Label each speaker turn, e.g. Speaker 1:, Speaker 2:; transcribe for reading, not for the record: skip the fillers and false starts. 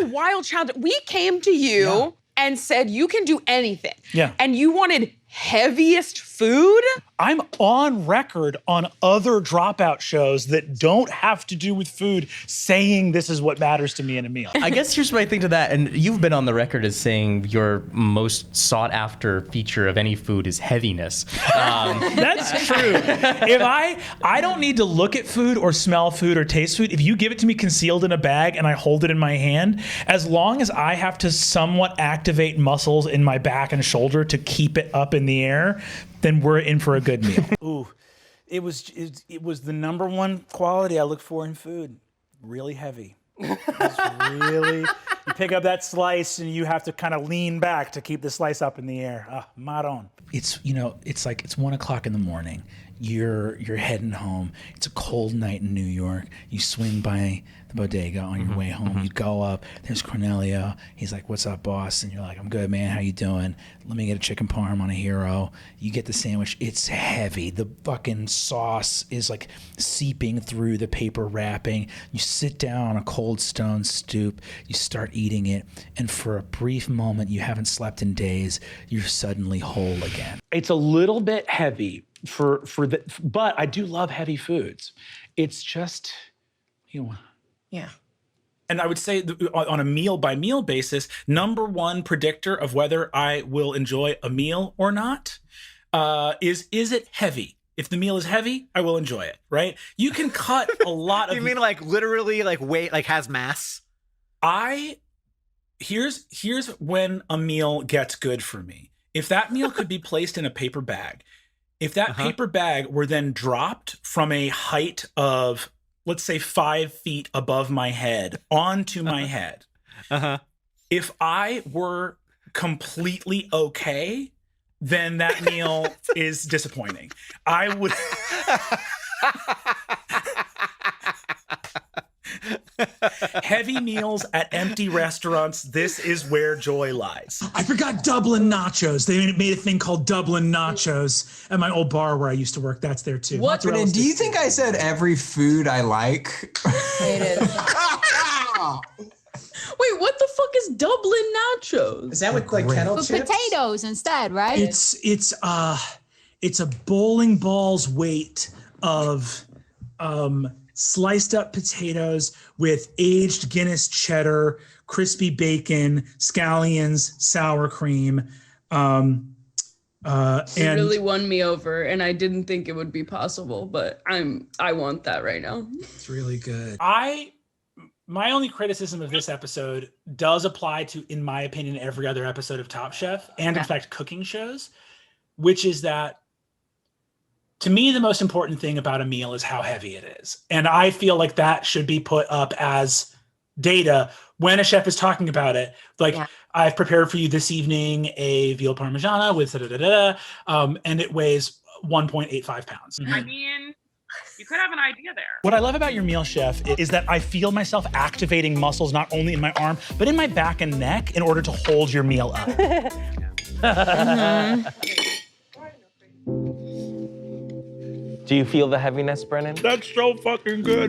Speaker 1: a wild challenge. We came to you and said you can do anything.
Speaker 2: Yeah.
Speaker 1: And you wanted heaviest food?
Speaker 2: I'm on record on other Dropout shows that don't have to do with food saying this is what matters to me in a meal.
Speaker 3: I guess here's my thing to that, and you've been on the record as saying your most sought after feature of any food is heaviness.
Speaker 2: That's true. If I don't need to look at food or smell food or taste food. If you give it to me concealed in a bag and I hold it in my hand, as long as I have to somewhat activate muscles in my back and shoulder to keep it up in the air, then we're in for a good meal. Ooh, it was the number one quality I look for in food. Really heavy. It's really, you pick up that slice and you have to kind of lean back to keep the slice up in the air. Maron. It's, it's like it's 1 o'clock in the morning. You're heading home. It's a cold night in New York. You swing by the bodega on your way home. You go up. There's Cornelio. He's like, "What's up, boss?" And you're like, "I'm good, man. How you doing? Let me get a chicken parm on a hero." You get the sandwich. It's heavy. The fucking sauce is like seeping through the paper wrapping. You sit down on a cold stone stoop. You start eating it, and for a brief moment, you haven't slept in days. You're suddenly whole again. It's a little bit heavy. But I do love heavy foods. It's just,
Speaker 1: Yeah.
Speaker 2: And I would say on a meal by meal basis, number one predictor of whether I will enjoy a meal or not is it heavy? If the meal is heavy, I will enjoy it, right? You can cut a lot of.
Speaker 4: You mean like literally like weight, like has mass?
Speaker 2: Here's when a meal gets good for me. If that meal could be placed in a paper bag, if that paper bag were then dropped from a height of, let's say, 5 feet above my head onto my head, if I were completely okay, then that meal is disappointing. I would. Heavy meals at empty restaurants, this is where joy lies. I forgot Dublin nachos. They made a thing called Dublin nachos at my old bar where I used to work. That's there too.
Speaker 5: What? Brennan, do you think I said every food I like?
Speaker 6: It is.
Speaker 7: Wait, what the fuck is Dublin nachos?
Speaker 5: Is that with like kettle
Speaker 6: With
Speaker 5: chips?
Speaker 6: potatoes instead, right?
Speaker 2: It's a bowling ball's weight of sliced up potatoes with aged Guinness cheddar, crispy bacon, scallions, sour cream.
Speaker 7: It really won me over, and I didn't think it would be possible, but I want that right now.
Speaker 2: It's really good. My only criticism of this episode does apply to, in my opinion, every other episode of Top Chef, and in fact, cooking shows, which is that, to me, the most important thing about a meal is how heavy it is. And I feel like that should be put up as data when a chef is talking about it. Like, I've prepared for you this evening a veal parmigiana with and it weighs 1.85 pounds.
Speaker 8: I mean, you could have an idea there.
Speaker 2: What I love about your meal, chef, is that I feel myself activating muscles not only in my arm, but in my back and neck in order to hold your meal up.
Speaker 9: Do you feel the heaviness, Brennan?
Speaker 2: That's so fucking good.